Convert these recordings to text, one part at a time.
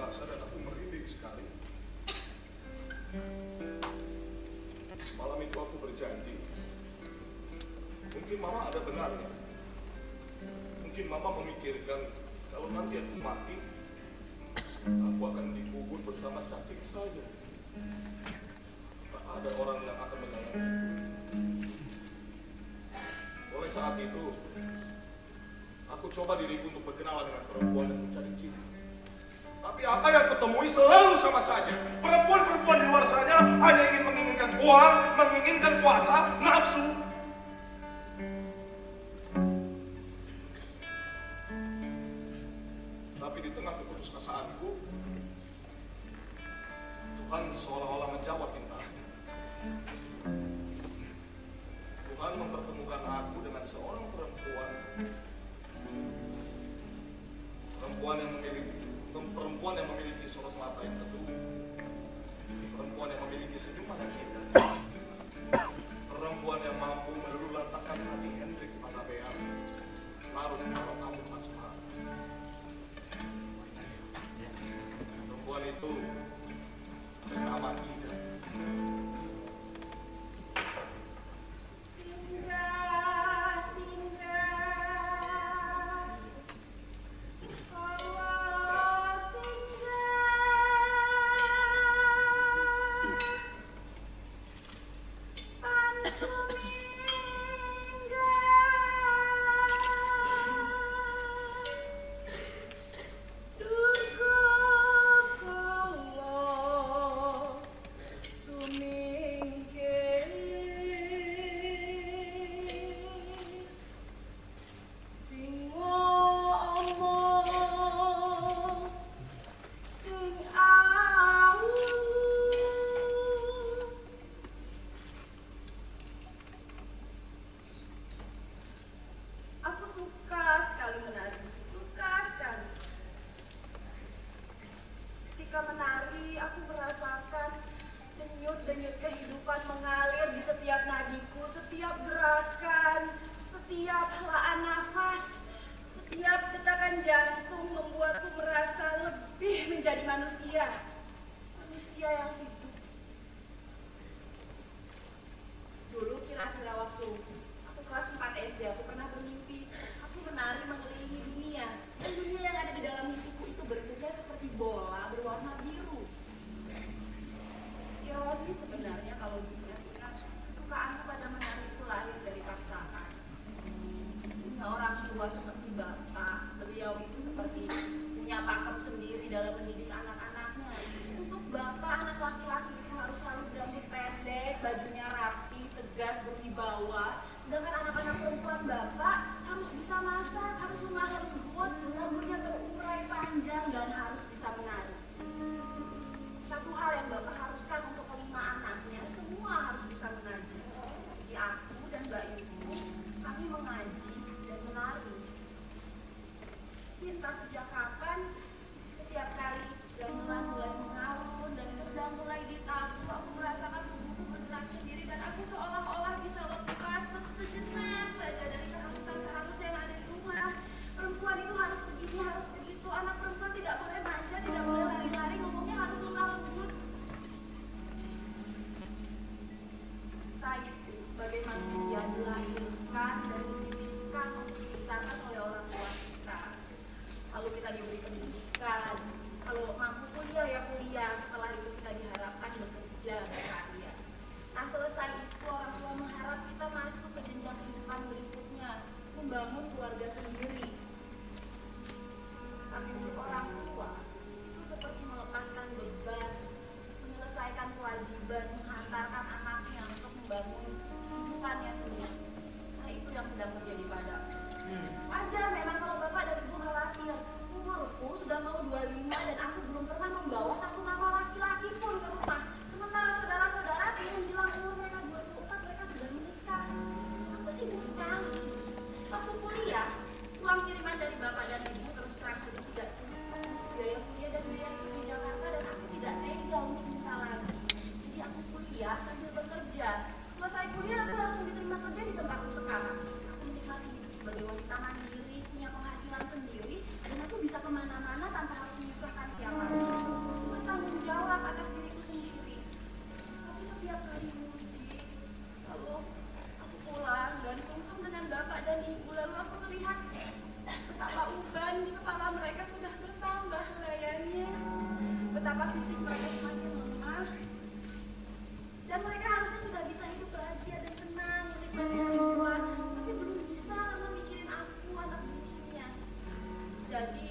basah dan aku merinding sekali. Malam itu aku berjanji, mungkin Mama ada benarnya. Mungkin Mama memikirkan kalau nanti aku mati, aku akan dikubur bersama cacing saja. Tak ada orang yang akan menyayangiku. Mulai saat itu, aku coba diriku untuk berkenalan dengan perempuan dan mencari cinta. Tapi apa yang kutemui selalu sama saja. Perempuan-perempuan di luar sana hanya ingin menginginkan uang, menginginkan kuasa, nafsu. Tapi di tengah keputusasaanku, Tuhan seolah-olah menjawab mintanya. Tuhan mempertemukan aku dengan seorang perempuan. Perempuan yang memiliki sorot mata yang teduh. Perempuan yang memiliki senyuman yang indah. Perempuan yang mampu meluluhlantakkan hati Hendrik Panabean larut dalam kabut asmara. Perempuan itu bernama Ida. Suka sekali menari, suka sekali. Ketika menari, aku merasakan denyut-denyut kehidupan mengalir di setiap nadiku, setiap gerakan, setiap helaan nafas, setiap detakan jantung membuatku merasa lebih menjadi manusia, manusia yang hidup. Dulu kira-kira waktu aku kelas 4 SD, aku pernah bermimpi menari mengelilingi dunia, dan dunia yang ada di dalam mimpiku itu bentuknya seperti bola berwarna biru. Ironis sebenarnya kalau diperhatikan, kesukaanku pada menari itu lahir dari paksaan. Punya orang tua seperti bapak, beliau itu seperti punya pakem sendiri dalam mendidik anak-anaknya. Untuk bapak, anak laki fisik mereka semakin lemah. Dan mereka harusnya sudah bisa hidup bahagia dan tenang, menikmati hari tua, tapi belum bisa karena mikirin aku, anak bungsunya. Jadi,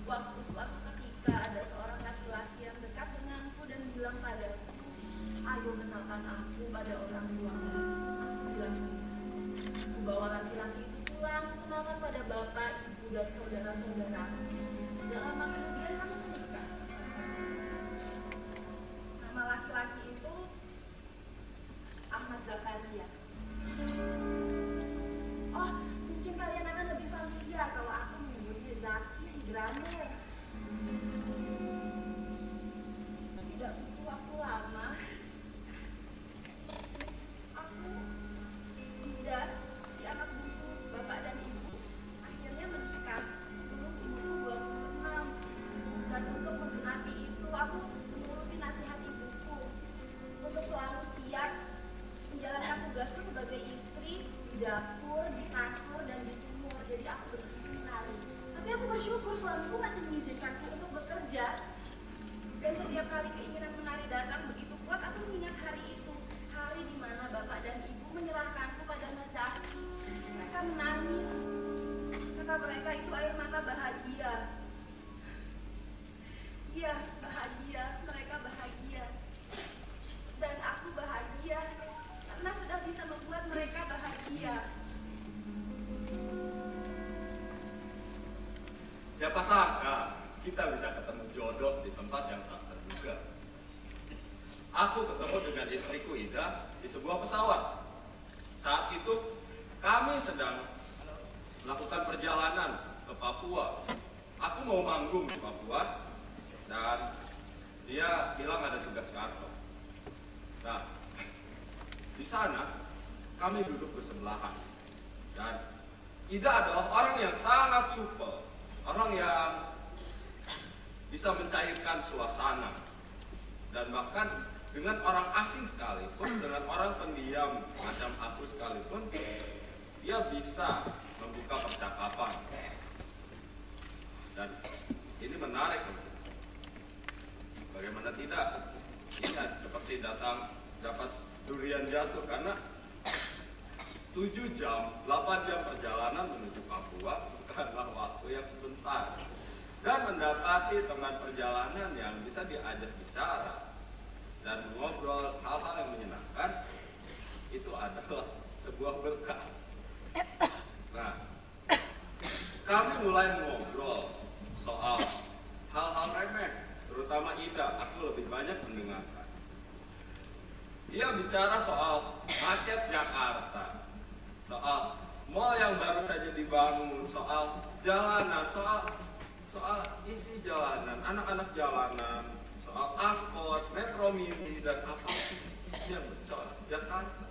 suatu ketika ada seorang laki-laki yang dekat denganku dan bilang padaku, ayo kenalkan aku pada orang tuamu. Aku bilang, aku bawa laki-laki itu pulang, kenalkan pada bapak, ibu, dan saudara-saudara. Tidak lama kemudian kami menikah. Nama laki-laki itu Ahmad Zakaria. Oh, mungkin kalian akan lebih familiar kalau aku menyebutnya Zaki si Gramer. Tidak butuh waktu lama. Aku, Ida, si anak bungsu bapak dan ibu, akhirnya menikah sebelum umurku 26. Dan untuk menggenapi itu, aku menuruti nasihat ibuku untuk selalu siap menjalankan tugasku sebagai istri di dapur, di kasur, dan di sumur. Jadi aku berhenti menari. Tapi aku bersyukur suamiku masih mengizinkanku untuk bekerja. Dan setiap kali keinginan menari datang begitu kuat, aku mengingat hari itu. Hari di mana bapak dan ibu menyerahkanku pada Mas Zaki. Mereka menangis. Kata mereka itu air mata bahagia. Iya, bahagia. Mereka bahagia. Dan aku bahagia karena sudah bisa membuat mereka bahagia. Siapa sangka kita bisa ketemu jodoh di tempat yang tak terduga. Aku ketemu dengan istriku Ida di sebuah pesawat. Saat itu kami sedang melakukan perjalanan ke Papua. Aku mau manggung di Papua dan dia bilang ada tugas kantor. Nah, di sana kami duduk bersebelahan dan Ida adalah orang yang sangat supel, orang yang bisa mencairkan suasana dan bahkan dengan orang asing sekalipun, dengan orang pendiam macam aku sekalipun, dia bisa membuka percakapan. Dan ini menarik. Bagaimana tidak? Ini seperti dapat durian jatuh karena 7 jam, 8 jam perjalanan menuju Papua bukanlah waktu yang sebentar. Dan mendapati teman perjalanan yang bisa diajak bicara dan mengobrol hal-hal yang menyenangkan, itu adalah sebuah berkah. Nah, kami mulai mengobrol soal hal-hal remeh, terutama Ida. Aku lebih banyak mendengarkan. Dia bicara soal macet Jakarta, soal mal yang baru saja dibangun, soal jalanan, soal isi jalanan, anak-anak jalanan, soal angkot, metro mini, dan apapun yang bersoal Jakarta.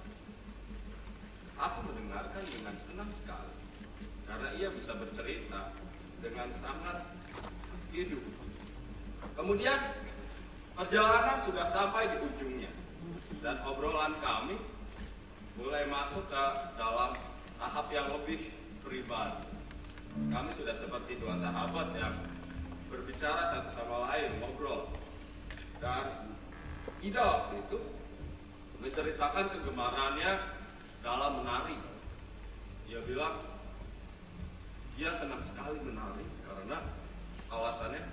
Aku mendengarkan dengan senang sekali, karena ia bisa bercerita dengan sangat hidup. Kemudian perjalanan sudah sampai di ujungnya, dan obrolan kami mulai masuk ke dalam tahap yang lebih pribadi. Kami sudah seperti dua sahabat yang berbicara satu sama lain, ngobrol. Dan Ida waktu itu menceritakan kegemarannya dalam menari. Dia bilang dia senang sekali menari karena alasannya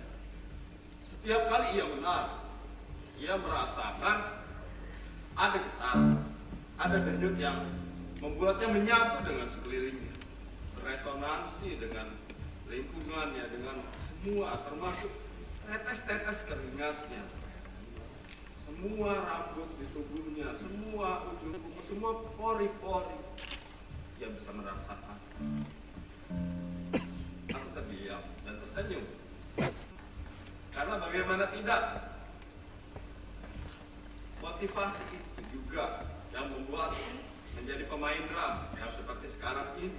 setiap kali ia menari, ia merasakan ada getar, ada denyut yang membuatnya menyatu dengan sekelilingnya, resonansi dengan lingkungannya, dengan semua, termasuk tetes-tetes keringatnya, semua rambut di tubuhnya, semua ujung kuku, semua pori-pori, ia bisa merasakan. Aku terdiam dan tersenyum, karena bagaimana tidak, motivasi itu juga yang membuat menjadi pemain drum yang seperti sekarang ini.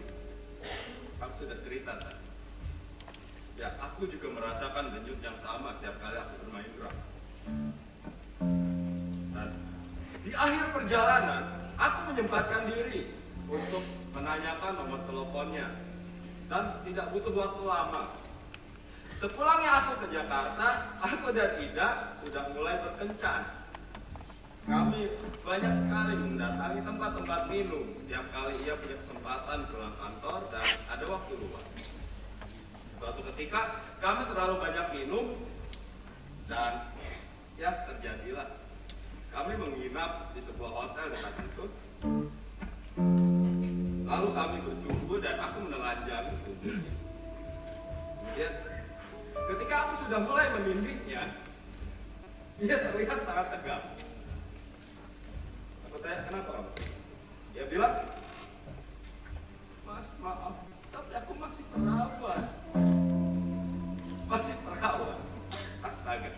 Aku sudah cerita tadi. Ya, aku juga merasakan denyut yang sama setiap kali aku bermain drum. Dan di akhir perjalanan, aku menyempatkan diri untuk menanyakan nomor teleponnya. Dan tidak butuh waktu lama, Sepulangnya aku ke Jakarta, aku dan Ida sudah mulai berkencan. Kami banyak sekali mendatangi tempat-tempat minum setiap kali ia punya kesempatan pulang kantor dan ada waktu luang. Suatu ketika kami terlalu banyak minum dan ya terjadilah. Kami menginap di sebuah hotel dekat situ. Lalu kami berjumpa dan aku menelanjangi tubuhnya. Kemudian ketika aku sudah mulai menindihnya, dia terlihat sangat tegang. Aku tanya, kenapa kamu? Dia bilang, Mas, maaf, tapi aku masih perawan. Masih perawan. Astaga.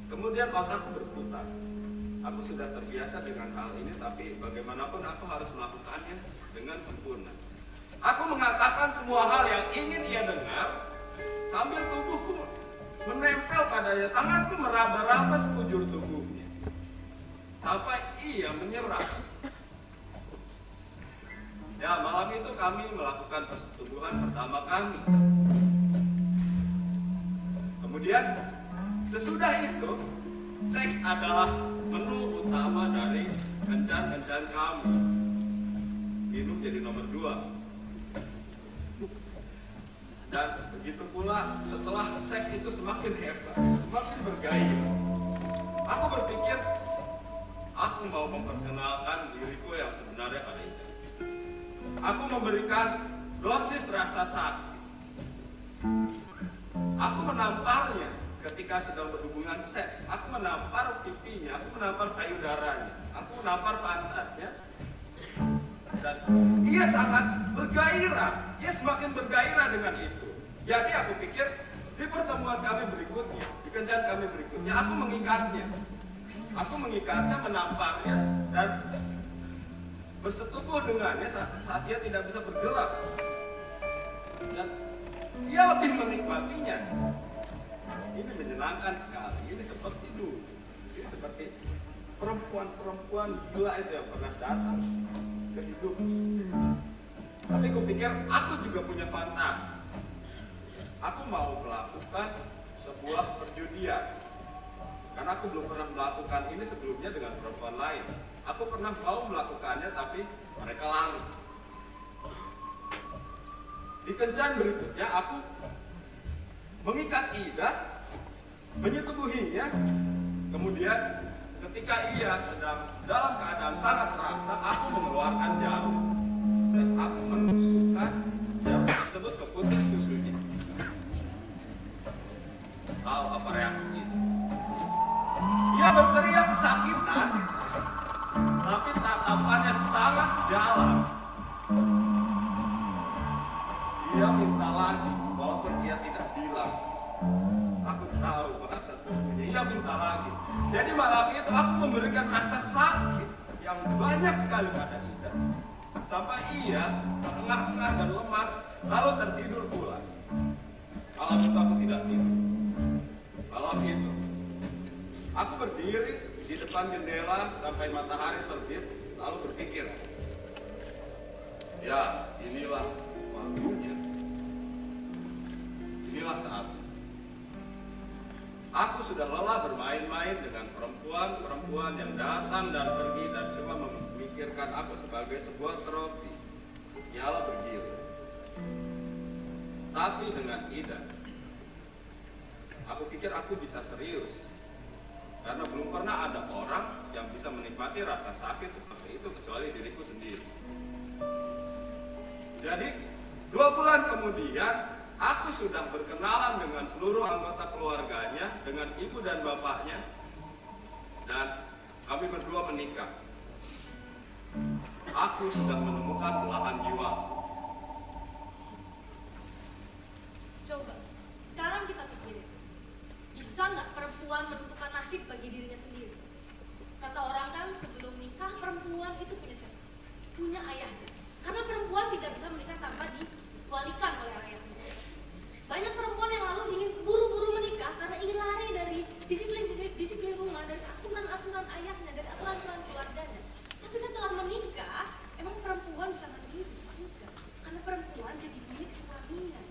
Kemudian otakku berputar. Aku sudah terbiasa dengan hal ini, tapi bagaimanapun aku harus melakukannya dengan sempurna. Aku mengatakan semua hal yang ingin ia dengar, sambil tubuhku menempel padanya. Tanganku meraba-raba sekujur tubuhnya. Sampai ia menyerah. Ya, malam itu kami melakukan persetubuhan pertama kami. Kemudian, sesudah itu, seks adalah menu utama dari kencan-kencan kami. Minum jadi nomor 2. Dan begitu pula setelah seks itu semakin hebat, semakin bergairah. Aku berpikir, aku mau memperkenalkan diriku yang sebenarnya pada Ida. Aku memberikan dosis rasa sakit. Aku menamparnya ketika sedang berhubungan seks. Aku menampar pipinya, aku menampar payudaranya, aku menampar pantatnya. Dan ia sangat bergairah, ia semakin bergairah dengan itu. Jadi aku pikir di pertemuan kami berikutnya, di kencan kami berikutnya, aku mengikatnya. Aku mengikatnya, menamparnya, dan bersetubuh dengannya saat ia tidak bisa bergerak. Dan ia lebih menikmatinya. Ini menyenangkan sekali, ini seperti itu. Ini seperti perempuan-perempuan gila itu yang pernah datang ke hidup. Tapi kupikir aku juga punya fantasi. Aku mau melakukan sebuah perjudian. Karena aku belum pernah melakukan ini sebelumnya dengan perempuan lain. Aku pernah mau melakukannya tapi mereka lari. Di kencan berikutnya aku mengikat Ida, menyetubuhinya. Kemudian ketika ia sedang dalam keadaan sangat terangsang, aku mengeluarkan jarum dan aku menusukkan jarum tersebut ke putih susunya. Tahu apa reaksinya? Ia berteriak kesakitan, tapi tatapannya sangat jalan. Dia minta lagi, walaupun ia tidak bilang. Aku tahu bahasa tubuhnya. Ia minta lagi. Jadi malam itu aku memberikan rasa sakit yang banyak sekali pada Ida. Sampai ia terengah-engah dan lemas, lalu tertidur pulas. Malam itu aku tidak tidur. Malam itu aku berdiri di depan jendela sampai matahari terbit, lalu berpikir, ya inilah waktunya. Inilah saatnya. Aku sudah lelah bermain-main dengan perempuan-perempuan yang datang dan pergi dan cuma memikirkan aku sebagai sebuah trofi. Ialah bergilir. Tapi dengan Ida, aku pikir aku bisa serius. Karena belum pernah ada orang yang bisa menikmati rasa sakit seperti itu kecuali diriku sendiri. Jadi, 2 bulan kemudian, aku sudah berkenalan dengan seluruh anggota keluarganya, dengan ibu dan bapaknya, dan kami berdua menikah. Aku sudah menemukan belahan jiwa. Coba, sekarang kita pikirin. Bisa nggak perempuan menentukan nasib bagi dirinya sendiri? Kata orang kan sebelum nikah, perempuan itu punya siapa? Punya ayahnya. Karena perempuan tidak bisa menikah tanpa diwalikan oleh ayahnya. Banyak perempuan yang lalu ingin buru-buru menikah karena ingin lari dari disiplin rumah, dari aturan-aturan ayahnya, dari aturan-aturan keluarganya. Tapi setelah menikah, emang perempuan bisa mandiri? Enggak. Karena perempuan jadi milik suaminya.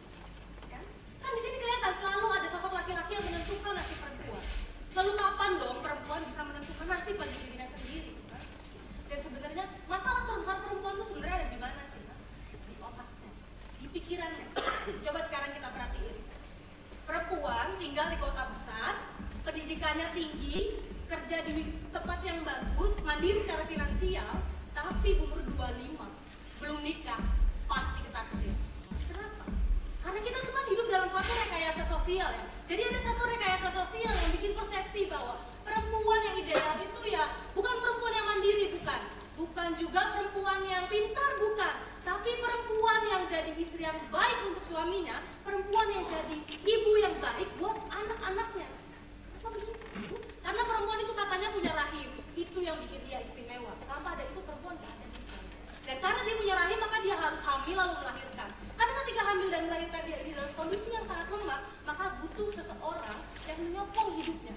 Kan di sini kelihatan selalu ada pendidikannya tinggi, kerja di tempat yang bagus, mandiri secara finansial, tapi umur 25, belum nikah, pasti ketakutin. Kenapa? Karena kita tuh kan hidup dalam suatu rekayasa sosial ya. Jadi ada satu rekayasa sosial yang bikin persepsi bahwa perempuan yang ideal itu ya bukan perempuan yang mandiri, bukan juga perempuan yang pintar, bukan, tapi perempuan yang jadi istri yang baik untuk suaminya, perempuan yang jadi ibu yang baik buat anak-anaknya. Kenapa begitu? Karena perempuan itu katanya punya rahim, itu yang bikin dia istimewa. Tanpa ada itu perempuan gak ada sih. Dan karena dia punya rahim maka dia harus hamil lalu melahirkan. Karena ketika hamil dan melahirkan dia di dalam kondisi yang sangat lemah, maka butuh seseorang yang menyokong hidupnya,